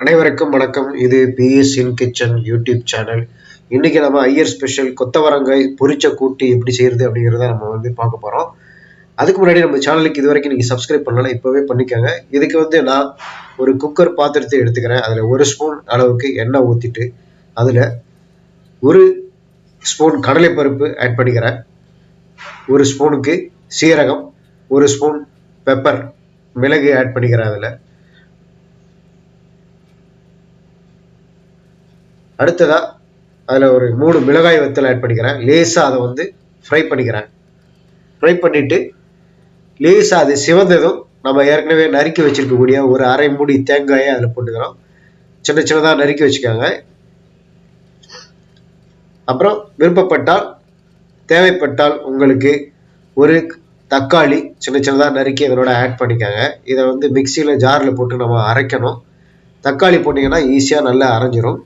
அனைவருக்கும் வணக்கம். இது பிஎஸ் இன் கிச்சன் யூடியூப் சேனல். இன்னைக்கு நம்ம ஐயர் ஸ்பெஷல் கொத்தவரங்காய் பொரிச்ச கூட்டு எப்படி செய்யறது அப்படிங்கிறத நம்ம பார்க்க போறோம். அதுக்கு முன்னாடி நம்ம சேனலுக்கு இது வரைக்கும் நீங்க சப்ஸ்கிரைப் பண்ணலாம், இப்பவே பண்ணிக்கோங்க. இதுக்கு நான் ஒரு குக்கர் பாத்திரத்தை எடுத்துக்கிறேன். அதுல 1 ஸ்பூன் அளவுக்கு எண்ணெய் ஊத்திட்டு அதுல 1 ஸ்பூன் கடலைப்பருப்பு ஆட் பண்ணிக்கிறேன். 1 ஸ்பூனுக்கு சீரகம், 1 ஸ்பூன் பெப்பர் மிளகு ஆட் பண்ணிக்கிறேன். அடுத்ததா அதில் ஒரு 3 மிளகாய் வத்தல் ஆட் பண்ணிக்கிறேன். லேசாக அதை ஃப்ரை பண்ணிக்கிறேன். ஃப்ரை பண்ணிட்டு லேசாக அது சிவந்ததும் நம்ம ஏற்கனவே நறுக்கி வச்சிருக்கக்கூடிய ஒரு அரை மூடி தேங்காயை அதில் போட்டுக்கிறோம். சின்ன சின்னதாக நறுக்கி வச்சுக்கோங்க. அப்புறம் விருப்பப்பட்டால் தேவைப்பட்டால் உங்களுக்கு ஒரு தக்காளி சின்ன சின்னதாக நறுக்கி இதனோட ஆட் பண்ணிக்கோங்க. இதை மிக்சியில் ஜாரில் போட்டு நம்ம அரைக்கணும். தக்காளி போட்டிங்கன்னா ஈஸியாக நல்லா அரைஞ்சிரும்.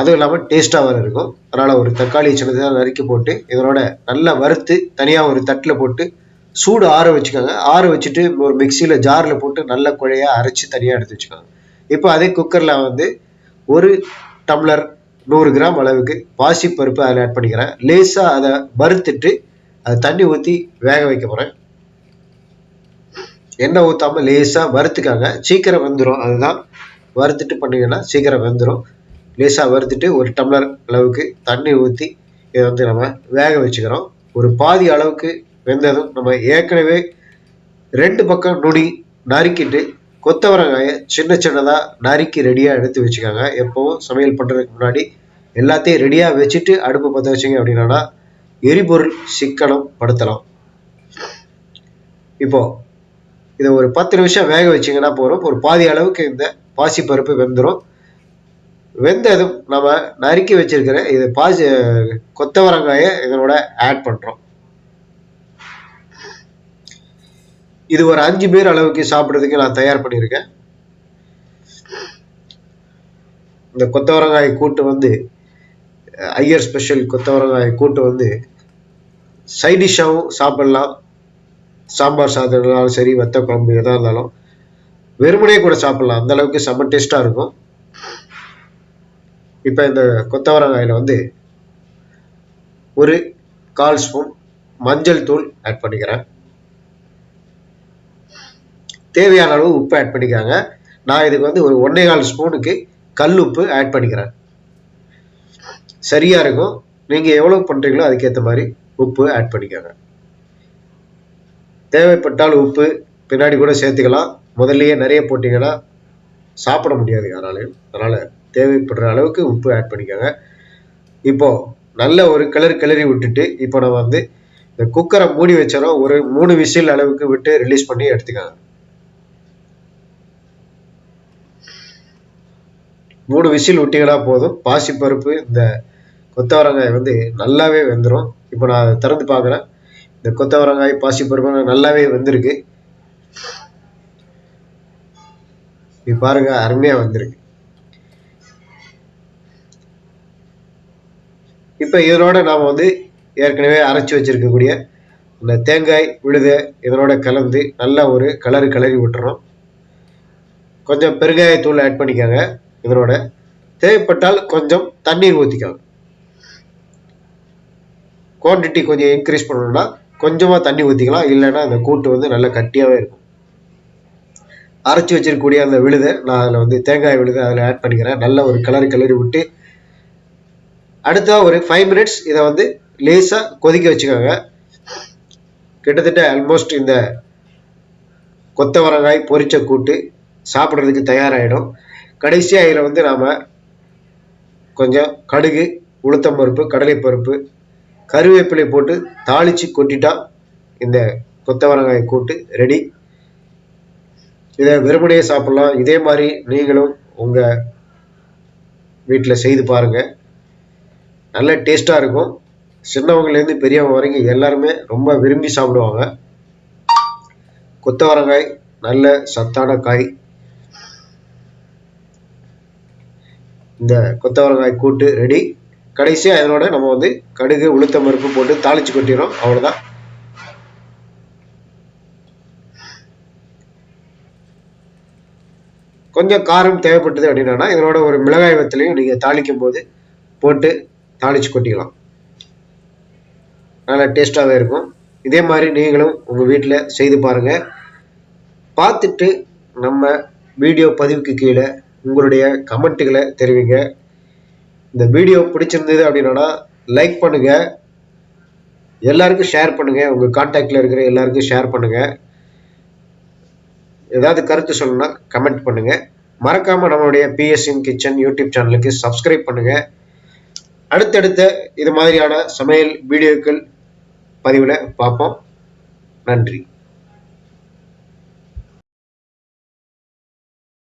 அதுவும் இல்லாமல் டேஸ்ட்டாக இருக்கும். அதனால் ஒரு தக்காளி சின்னதாக நறுக்கி போட்டு இதனோட நல்லா வறுத்து தனியாக ஒரு தட்டில் போட்டு சூடு ஆற வச்சுக்கோங்க. ஆற வச்சுட்டு ஒரு மிக்சியில் ஜாரில் போட்டு நல்ல குழையாக அரைச்சி தனியாக எடுத்து வச்சுக்கோங்க. இப்போ அதே குக்கரில் 1 டம்ளர் 100 கிராம் அளவுக்கு பாசிப்பருப்பு அதில் ஆட் பண்ணிக்கிறேன். லேசாக அதை வறுத்துட்டு அதை தண்ணி ஊற்றி வேக வைக்க போகிறேன். எண்ணெய் ஊற்றாமல் லேசாக வறுத்துக்காங்க, சீக்கிரம் வெந்துடும். அதுதான் வறுத்துட்டு பண்ணிங்கன்னா சீக்கிரம் வெந்துடும். லேசாக வறுத்துட்டு 1 டம்ளர் அளவுக்கு தண்ணி ஊற்றி இதை நம்ம வேக வச்சுக்கிறோம். ஒரு பாதி அளவுக்கு வெந்ததும் நம்ம ஏற்கனவே 2 பக்கம் நுனி நறுக்கிட்டு கொத்தவரங்காயை சின்ன சின்னதாக நறுக்கி ரெடியாக எடுத்து வச்சுக்கோங்க. எப்போவும் சமையல் பண்ணுறதுக்கு முன்னாடி எல்லாத்தையும் ரெடியாக வச்சுட்டு அடுப்பு பற்ற வச்சிங்க அப்படின்னா எரிபொருள் சிக்கனம் படுத்தலாம். இப்போது இதை ஒரு 10 நிமிஷம் வேக வச்சிங்கன்னா போகிறோம். ஒரு பாதி அளவுக்கு இந்த பாசிப்பருப்பு வெந்துடும். வெந்ததும் நம்ம நறுக்கி வச்சிருக்கிற இது கொத்தவரங்காயை இதனோட ஆட் பண்றோம். இது ஒரு 5 பேர் அளவுக்கு சாப்பிட்றதுக்கு நான் தயார் பண்ணியிருக்கேன். இந்த கொத்தவரங்காய் கூட்டு ஐயர் ஸ்பெஷல் கொத்தவரங்காய் கூட்டு சைட் டிஷ்ஷாகவும் சாப்பிடலாம். சாம்பார் சாதம் சரி, வத்த குழம்பு எதாக இருந்தாலும் வெறுமனே கூட சாப்பிடலாம். அந்த அளவுக்கு செம்ம டேஸ்டா இருக்கும். இப்போ இந்த கொத்தவரங்காயில் ஒரு 1/4 ஸ்பூன் மஞ்சள் தூள் ஆட் பண்ணிக்கிறேன். தேவையான அளவு உப்பு ஆட் பண்ணிக்காங்க. நான் இதுக்கு ஒரு 1.25 ஸ்பூனுக்கு கல் உப்பு ஆட் பண்ணிக்கிறேன். சரியா இருக்கும். நீங்க எவ்வளவு பண்றீங்களோ அதுக்கேற்ற மாதிரி உப்பு ஆட் பண்ணிக்காங்க. தேவைப்பட்டால் உப்பு பின்னாடி கூட சேர்த்துக்கலாம். முதல்லயே நிறைய போட்டீங்கன்னா சாப்பிட முடியாது யாராலையும். அதனால தேவைப்படுற அளவுக்கு உப்பு ஆட் பண்ணிக்கோங்க. இப்போ நல்ல ஒரு கிளறி விட்டுட்டு இப்போ நம்ம இந்த குக்கரை மூடி வச்சிடறோம். ஒரு 3 விசில் அளவுக்கு விட்டு ரிலீஸ் பண்ணி எடுத்துக்காங்க. 3 விசில் விட்டீங்கன்னா போதும். பாசிப்பருப்பு இந்த கொத்தவரங்காய் நல்லாவே வெந்துடும். இப்போ நான் அதை திறந்து பார்க்குறேன். இந்த கொத்தவரங்காய் பாசிப்பருப்பு நல்லாவே வெந்திருக்கு. இது பாருங்க, அருமையா வந்திருக்கு. இப்போ இதனோட நாம ஏற்கனவே அரைச்சி வச்சிருக்கக்கூடிய இந்த தேங்காய் விழுத இதனோட கலந்து நல்லா ஒரு கிளறி விட்டுறோம். கொஞ்சம் பெருங்காயத்தூள் ஆட் பண்ணிக்கோங்க. இதனோட தேவைப்பட்டால் கொஞ்சம் தண்ணீர் ஊற்றிக்கோங்க. குவான்டிட்டி கொஞ்சம் இன்க்ரீஸ் பண்ணணும்னா கொஞ்சமாக தண்ணி ஊற்றிக்கலாம். இல்லைன்னா அந்த கூட்டு நல்லா கட்டியாகவே இருக்கும். அரைச்சி வச்சிருக்கக்கூடிய அந்த விழுதை நான் அதில் தேங்காய் விழுதை அதில் ஆட் பண்ணிக்கிறேன். நல்ல ஒரு கிளறி விட்டு அடுத்த ஒரு 5 மினிட்ஸ் இதை லேசாக கொதிக்க வச்சுக்கோங்க. கிட்டத்தட்ட ஆல்மோஸ்ட் இந்த கொத்தவரங்காய் பொரிச்ச கூட்டு சாப்பிட்றதுக்கு தயாராகிடும். கடைசியாக இதில் நாம் கொஞ்சம் கடுகு, உளுத்தம்பருப்பு, கடலைப்பருப்பு, கருவேப்பிலை போட்டு தாளித்து கொட்டிட்டா இந்த கொத்தவரங்காய் கூட்டு ரெடி. இதை வெறுமனையே சாப்பிடலாம். இதே மாதிரி நீங்களும் உங்கள் வீட்டில் செய்து பாருங்கள். நல்ல டேஸ்ட்டாக இருக்கும். சின்னவங்கலேருந்து பெரியவங்க வரைக்கும் எல்லாருமே ரொம்ப விரும்பி சாப்பிடுவாங்க. கொத்தவரங்காய் நல்ல சத்தான காய். இந்த கொத்தவரங்காய் கூட்டு ரெடி. கடைசியாக இதனோட நம்ம கடுகு, உளுத்தம் பருப்பு போட்டு தாளிச்சு கொட்டிடுறோம். அவ்வளோதான். கொஞ்சம் கொஞ்சம் காரம் தேவைப்பட்டது அப்படின்னா இதனோட ஒரு மிளகாய் வத்தலையும் நீங்கள் தாளிக்கும் போது போட்டு தாளித்து கொட்டிக்கலாம். நல்லா டேஸ்ட்டாகவே இருக்கும். இதே மாதிரி நீங்களும் உங்கள் வீட்டில் செய்து பாருங்கள். பார்த்துட்டு நம்ம வீடியோ பதிவுக்கு கீழே உங்களுடைய கமெண்ட்டுகளை தெரிவிங்க. இந்த வீடியோ பிடிச்சிருந்தது அப்படின்னா லைக் பண்ணுங்கள், எல்லாருக்கும் ஷேர் பண்ணுங்கள், உங்கள் கான்டாக்டில் இருக்கிற எல்லாருக்கும் ஷேர் பண்ணுங்கள். ஏதாவது கருத்து சொல்லணும்னா கமெண்ட் பண்ணுங்கள். மறக்காமல் நம்மளுடைய பிஎஸ்என் கிச்சன் யூடியூப் சேனலுக்கு சப்ஸ்கிரைப் பண்ணுங்கள். அடுத்தடுத்த இது மாதிரியான சமையல் வீடியோக்கள் பதிவில் பார்ப்போம். நன்றி.